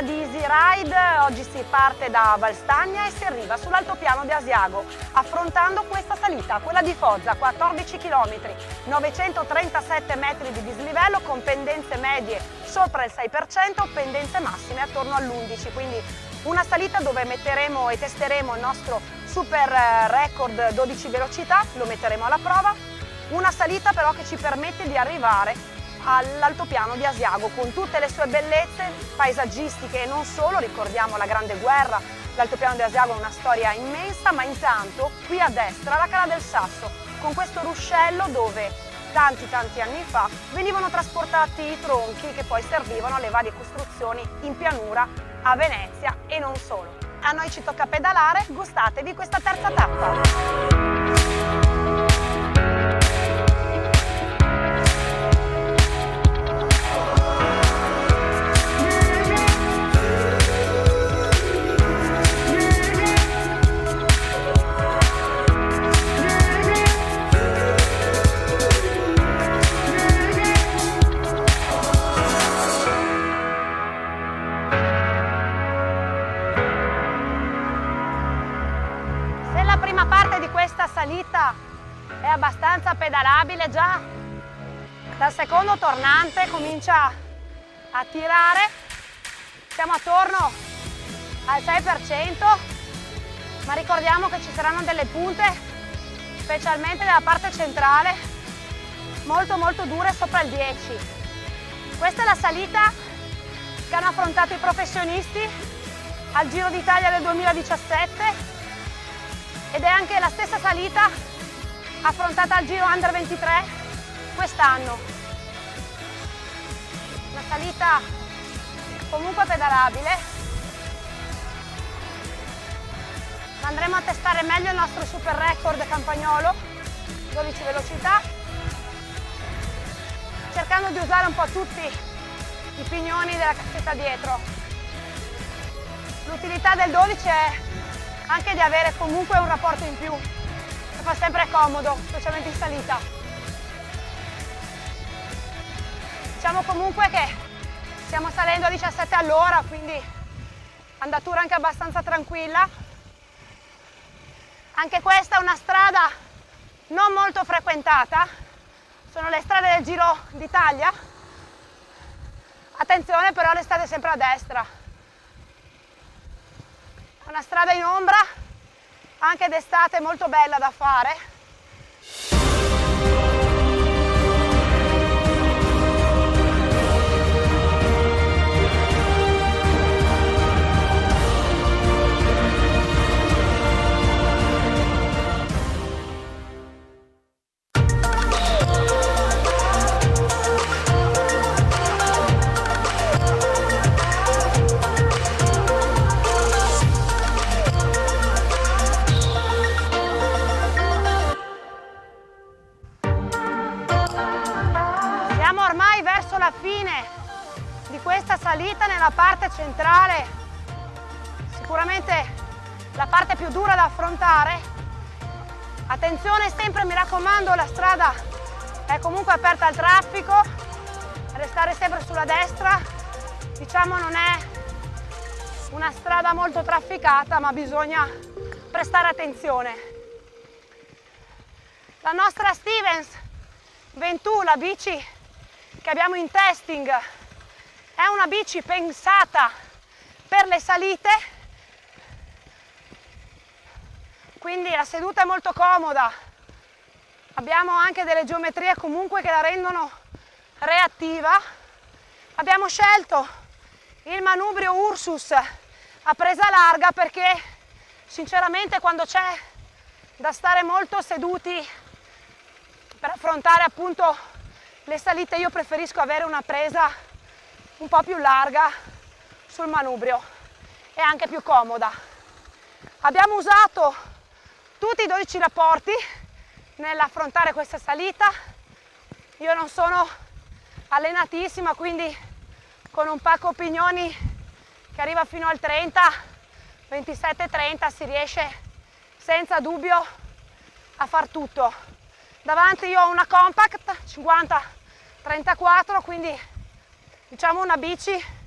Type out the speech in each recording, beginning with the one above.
Di Easy Ride, oggi si parte da Valstagna e si arriva sull'altopiano di Asiago, affrontando questa salita, quella di Foggia, 14 km, 937 metri di dislivello con pendenze medie sopra il 6%, pendenze massime attorno all'11%, quindi una salita dove metteremo e testeremo il nostro super record 12 velocità, lo metteremo alla prova, una salita però che ci permette di arrivare all'altopiano di Asiago con tutte le sue bellezze paesaggistiche e non solo. Ricordiamo la Grande Guerra, l'altopiano di Asiago è una storia immensa, ma intanto qui a destra la Cala del Sasso, con questo ruscello dove tanti anni fa venivano trasportati i tronchi che poi servivano alle varie costruzioni in pianura a Venezia e non solo. A noi ci tocca pedalare, gustatevi questa terza tappa. Salita è abbastanza pedalabile, già dal secondo tornante comincia a tirare, siamo attorno al 6%, ma ricordiamo che ci saranno delle punte, specialmente nella parte centrale, molto dure sopra il 10. Questa è la salita che hanno affrontato i professionisti al Giro d'Italia del 2017 ed è anche la stessa salita affrontata al Giro Under 23 quest'anno. Una salita comunque pedalabile. Andremo a testare meglio il nostro super record campagnolo, 12 velocità, cercando di usare un po' tutti i pignoni della cassetta dietro. L'utilità del 12 è anche di avere comunque un rapporto in più, che fa sempre comodo, specialmente in salita. Diciamo comunque che stiamo salendo a 17 all'ora, quindi andatura anche abbastanza tranquilla. Anche questa è una strada non molto frequentata, sono le strade del Giro d'Italia. Attenzione però alle strade sempre a destra. Una strada in ombra, anche d'estate molto bella da fare. La fine di questa salita nella parte centrale, sicuramente la parte più dura da affrontare. Attenzione sempre, mi raccomando, la strada è comunque aperta al traffico, restare sempre sulla destra, diciamo non è una strada molto trafficata, ma bisogna prestare attenzione. La nostra Stevens 22, la bici che abbiamo in testing, è una bici pensata per le salite, quindi la seduta è molto comoda, abbiamo anche delle geometrie comunque che la rendono reattiva. Abbiamo scelto il manubrio Ursus a presa larga perché sinceramente quando c'è da stare molto seduti per affrontare appunto le salite io preferisco avere una presa un po' più larga, sul manubrio è anche più comoda. Abbiamo usato tutti i 12 rapporti nell'affrontare questa salita. Io non sono allenatissima, quindi con un pacco pignoni che arriva fino al 30, 27-30 si riesce senza dubbio a far tutto. Davanti io ho una compact 50-34, quindi diciamo una bici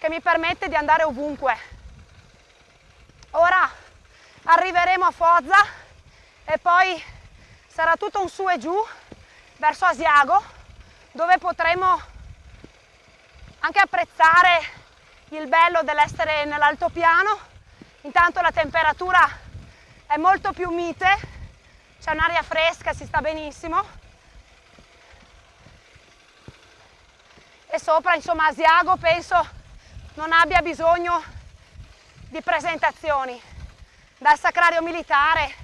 che mi permette di andare ovunque. Ora arriveremo a Foggia e poi sarà tutto un su e giù verso Asiago, dove potremo anche apprezzare il bello dell'essere nell'altopiano. Intanto la temperatura è molto più mite, c'è un'aria fresca, si sta benissimo. E sopra, insomma, Asiago penso non abbia bisogno di presentazioni. Dal Sacrario Militare,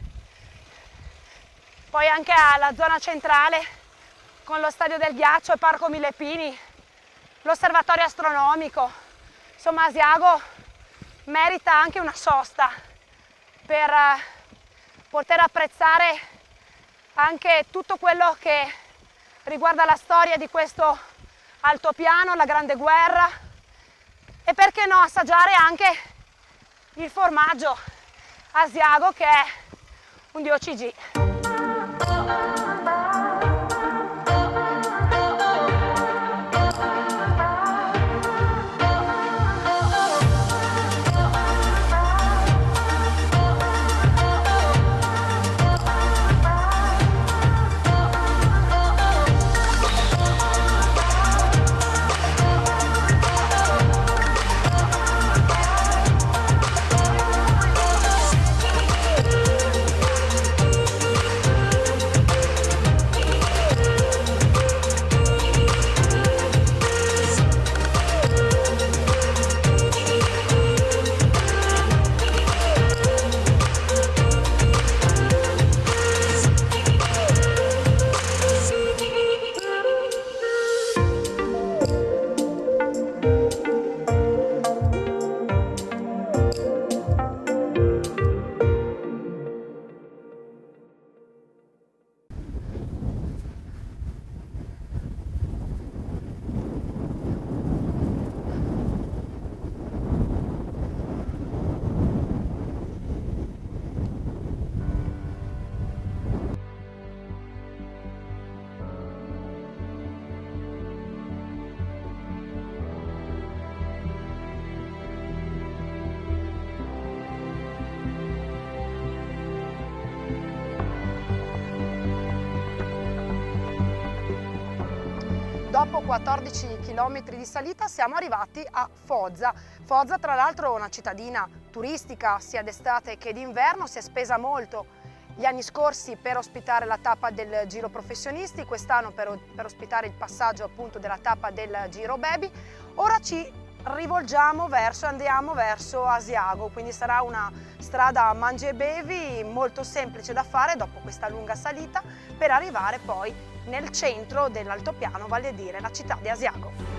poi anche alla zona centrale con lo Stadio del Ghiaccio e Parco Mille Pini, l'osservatorio astronomico. Insomma, Asiago merita anche una sosta per poter apprezzare anche tutto quello che riguarda la storia di questo altopiano, la Grande Guerra, e perché no assaggiare anche il formaggio Asiago, che è un DOCG. Dopo 14 km di salita siamo arrivati a Foggia. Foggia, tra l'altro, è una cittadina turistica sia d'estate che d'inverno, si è spesa molto gli anni scorsi per ospitare la tappa del Giro Professionisti, quest'anno per ospitare il passaggio appunto della tappa del Giro Baby. Ora ci andiamo verso Asiago, quindi sarà una strada mangi e bevi molto semplice da fare dopo questa lunga salita per arrivare poi nel centro dell'altopiano, vale a dire la città di Asiago.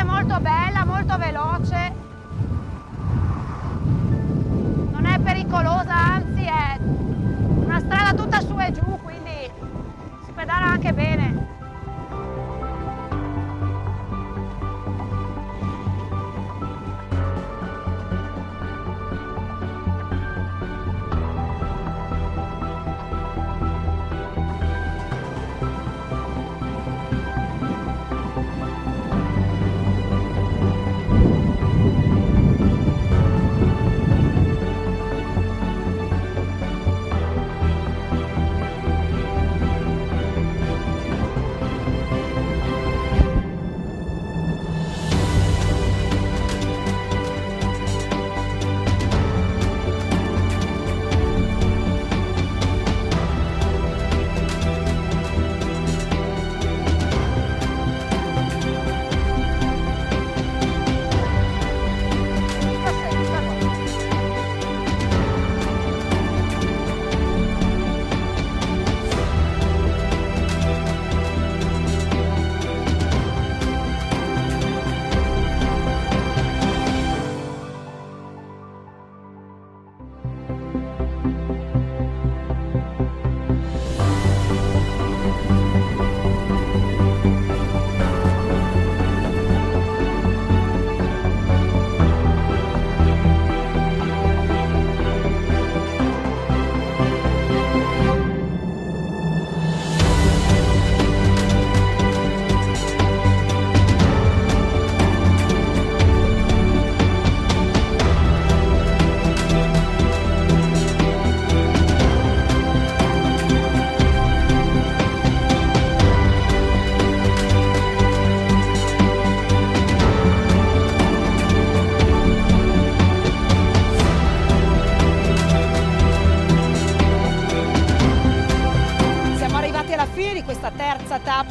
Molto bella, molto veloce, non è pericolosa, anzi è una strada tutta su e giù, quindi si pedala anche bene.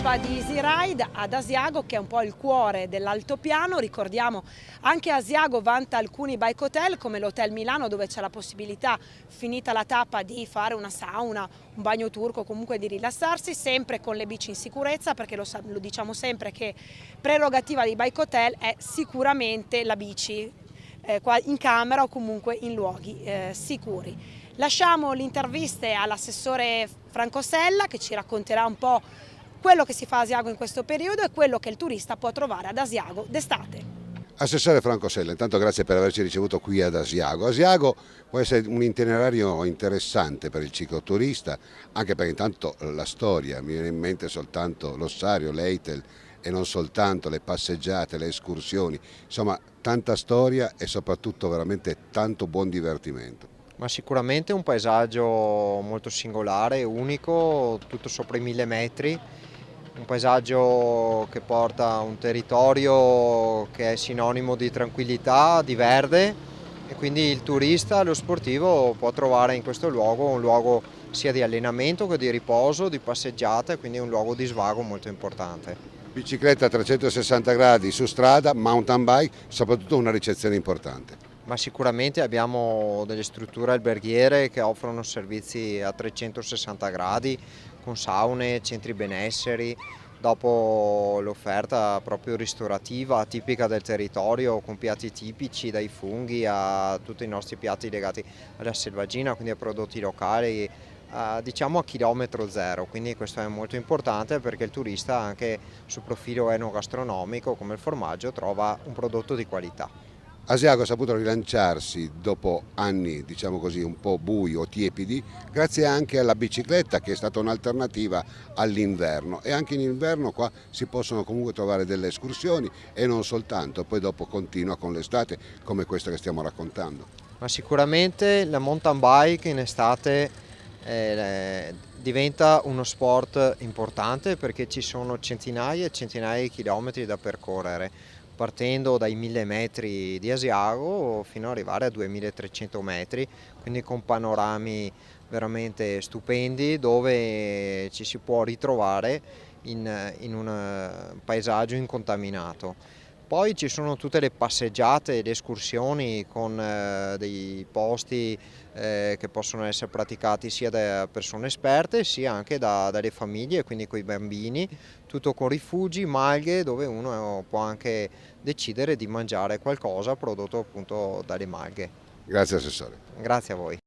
tappa di Easy Ride ad Asiago, che è un po' il cuore dell'altopiano. Ricordiamo anche Asiago vanta alcuni bike hotel come l'Hotel Milano, dove c'è la possibilità, finita la tappa, di fare una sauna, un bagno turco, comunque di rilassarsi, sempre con le bici in sicurezza, perché lo diciamo sempre che prerogativa dei bike hotel è sicuramente la bici qua in camera o comunque in luoghi sicuri. Lasciamo le interviste all'assessore Franco Sella, che ci racconterà un po' quello che si fa a Asiago in questo periodo e quello che il turista può trovare ad Asiago d'estate. Assessore Franco Sella, intanto grazie per averci ricevuto qui ad Asiago. Asiago può essere un itinerario interessante per il cicloturista, anche perché intanto la storia, mi viene in mente soltanto l'ossario, l'Eitel e non soltanto le passeggiate, le escursioni, insomma tanta storia e soprattutto veramente tanto buon divertimento. Ma sicuramente un paesaggio molto singolare, unico, tutto sopra i 1000 metri, un paesaggio che porta a un territorio che è sinonimo di tranquillità, di verde, e quindi il turista, lo sportivo può trovare in questo luogo un luogo sia di allenamento che di riposo, di passeggiate, quindi un luogo di svago molto importante. Bicicletta a 360 gradi su strada, mountain bike, soprattutto una ricezione importante. Ma sicuramente abbiamo delle strutture alberghiere che offrono servizi a 360 gradi con saune, centri benesseri, dopo l'offerta proprio ristorativa tipica del territorio con piatti tipici, dai funghi a tutti i nostri piatti legati alla selvaggina, quindi a prodotti locali, diciamo a chilometro zero, quindi questo è molto importante perché il turista anche sul profilo enogastronomico come il formaggio trova un prodotto di qualità. Asiago ha saputo rilanciarsi dopo anni, diciamo così, un po' bui o tiepidi, grazie anche alla bicicletta che è stata un'alternativa all'inverno, e anche in inverno qua si possono comunque trovare delle escursioni e non soltanto, poi dopo continua con l'estate come questa che stiamo raccontando. Ma sicuramente la mountain bike in estate diventa uno sport importante perché ci sono centinaia e centinaia di chilometri da percorrere, partendo dai 1000 metri di Asiago fino ad arrivare a 2300 metri, quindi con panorami veramente stupendi dove ci si può ritrovare in un paesaggio incontaminato. Poi ci sono tutte le passeggiate, le escursioni con dei posti che possono essere praticati sia da persone esperte sia anche dalle famiglie, quindi con i bambini, tutto con rifugi, malghe dove uno può anche decidere di mangiare qualcosa prodotto appunto dalle malghe. Grazie Assessore. Grazie a voi.